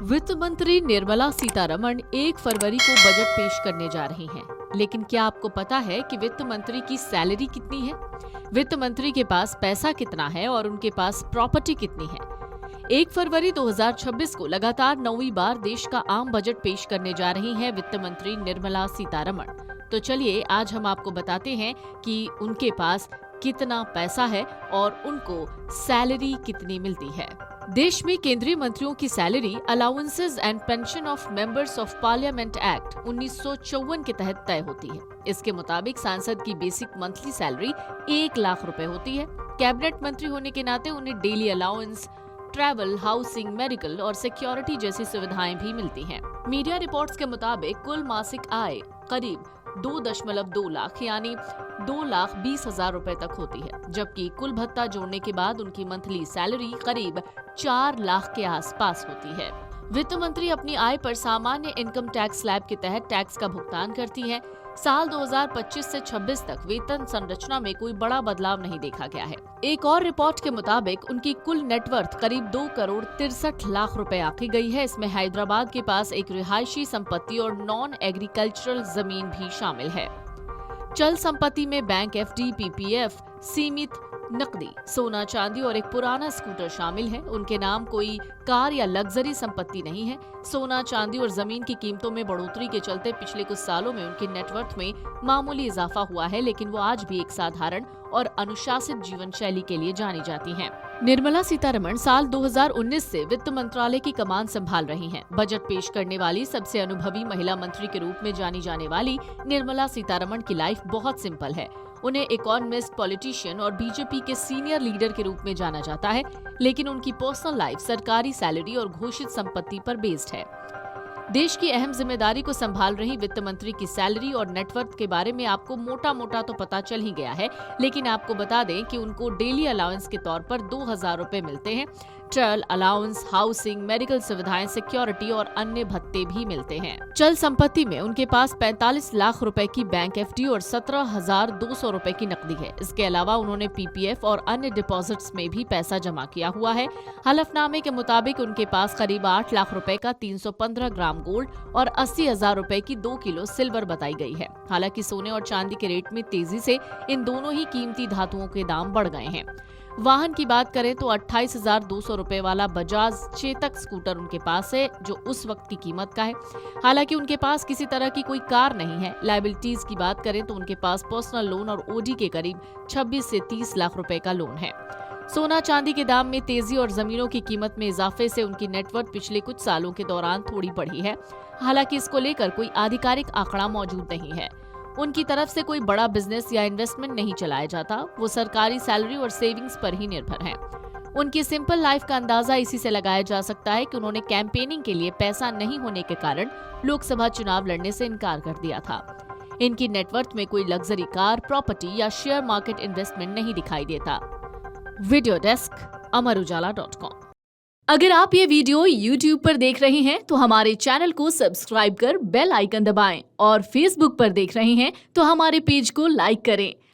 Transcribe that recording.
वित्त मंत्री निर्मला सीतारमण 1 फरवरी को बजट पेश करने जा रही हैं। लेकिन क्या आपको पता है कि वित्त मंत्री की सैलरी कितनी है? वित्त मंत्री के पास पैसा कितना है और उनके पास प्रॉपर्टी कितनी है? 1 फरवरी 2026 को लगातार 9वीं बार देश का आम बजट पेश करने जा रही हैं वित्त मंत्री निर्मला सीतारमण। तो चलिए आज हम आपको बताते हैं कि उनके पास कितना पैसा है और उनको सैलरी कितनी मिलती है। देश में केंद्रीय मंत्रियों की salary allowances and pension of members of parliament act 1954 के तहत तय होती है। इसके मुताबिक सांसद की बेसिक मंथली सैलरी 1 लाख रुपए होती है। कैबिनेट मंत्री होने के नाते उन्हें daily allowance, travel, housing, medical और सिक्योरिटी जैसी सुविधाएं भी मिलती हैं। मीडिया रिपोर्ट्स के मुताबिक कुल मासिक आय करीब 2.2 लाख यानी 2,20,000 रुपए तक होती है, जबकि कुल भत्ता जोड़ने के बाद उनकी मंथली सैलरी करीब 4 लाख के आसपास होती है। वित्त मंत्री अपनी आय पर सामान्य इनकम टैक्स स्लैब के तहत टैक्स का भुगतान करती हैं। साल 2025 से 26 तक वेतन संरचना में कोई बड़ा बदलाव नहीं देखा गया है। एक और रिपोर्ट के मुताबिक उनकी कुल नेटवर्थ करीब 2,63,00,000 रुपए आंकी गई है। इसमें हैदराबाद के पास एक रिहायशी संपत्ति और नॉन एग्रीकल्चरल जमीन भी शामिल है। चल संपत्ति में बैंक एफडी, पीपीएफ, सीमित नकदी, सोना चांदी और एक पुराना स्कूटर शामिल है। उनके नाम कोई कार या लग्जरी संपत्ति नहीं है। सोना चांदी और जमीन की कीमतों में बढ़ोतरी के चलते पिछले कुछ सालों में उनकी नेटवर्थ में मामूली इजाफा हुआ है, लेकिन वो आज भी एक साधारण और अनुशासित जीवन शैली के लिए जानी जाती हैं। निर्मला सीतारमण साल 2019 से वित्त मंत्रालय की कमान संभाल रही हैं। बजट पेश करने वाली सबसे अनुभवी महिला मंत्री के रूप में जानी जाने वाली निर्मला सीतारमण की लाइफ बहुत सिंपल है। उन्हें इकोनॉमिस्ट, पॉलिटिशियन और बीजेपी के सीनियर लीडर के रूप में जाना जाता है, लेकिन उनकी पर्सनल लाइफ सरकारी सैलरी और घोषित संपत्ति पर बेस्ड है। देश की अहम जिम्मेदारी को संभाल रही वित्त मंत्री की सैलरी और नेटवर्थ के बारे में आपको मोटा मोटा तो पता चल ही गया है, लेकिन आपको बता दें कि उनको डेली अलाउंस के तौर पर 2,000 रुपए मिलते हैं। ट्रैवल अलाउंस, हाउसिंग, मेडिकल सुविधाएं, सिक्योरिटी और अन्य भत्ते भी मिलते हैं। चल संपत्ति में उनके पास 45 लाख रुपए की बैंक एफडी और 17,200 रुपए की नकदी है। इसके अलावा उन्होंने पीपीएफ और अन्य डिपॉजिट्स में भी पैसा जमा किया हुआ है। हलफनामे के मुताबिक उनके पास करीब 8 लाख रुपए का 315 ग्राम गोल्ड और 80,000 रुपए की 2 किलो सिल्वर बताई गई है। हालांकि सोने और चांदी के रेट में तेजी से इन दोनों ही कीमती धातुओं के दाम बढ़ गए हैं। वाहन की बात करें तो 28,200 रुपए वाला बजाज चेतक स्कूटर उनके पास है, जो उस वक्त की कीमत का है। हालांकि उनके पास किसी तरह की कोई कार नहीं है। लायबिलिटीज की बात करें तो उनके पास पर्सनल लोन और ओडी के करीब 26 से 30 लाख रुपए का लोन है। सोना चांदी के दाम में तेजी और जमीनों की कीमत में इजाफे से उनकी नेटवर्थ पिछले कुछ सालों के दौरान थोड़ी बढ़ी है। हालांकि इसको लेकर कोई आधिकारिक आंकड़ा मौजूद नहीं है। उनकी तरफ से कोई बड़ा बिजनेस या इन्वेस्टमेंट नहीं चलाया जाता। वो सरकारी सैलरी और सेविंग्स पर ही निर्भर हैं। उनकी सिंपल लाइफ का अंदाजा इसी से लगाया जा सकता है कि उन्होंने कैंपेनिंग के लिए पैसा नहीं होने के कारण लोकसभा चुनाव लड़ने से इनकार कर दिया था। इनकी नेटवर्थ में कोई लग्जरी कार, प्रॉपर्टी या शेयर मार्केट इन्वेस्टमेंट नहीं दिखाई देता। वीडियो डेस्क, अमरउजाला.com। अगर आप ये वीडियो YouTube पर देख रहे हैं तो हमारे चैनल को सब्सक्राइब कर बेल आइकन दबाएं और Facebook पर देख रहे हैं तो हमारे पेज को लाइक करें।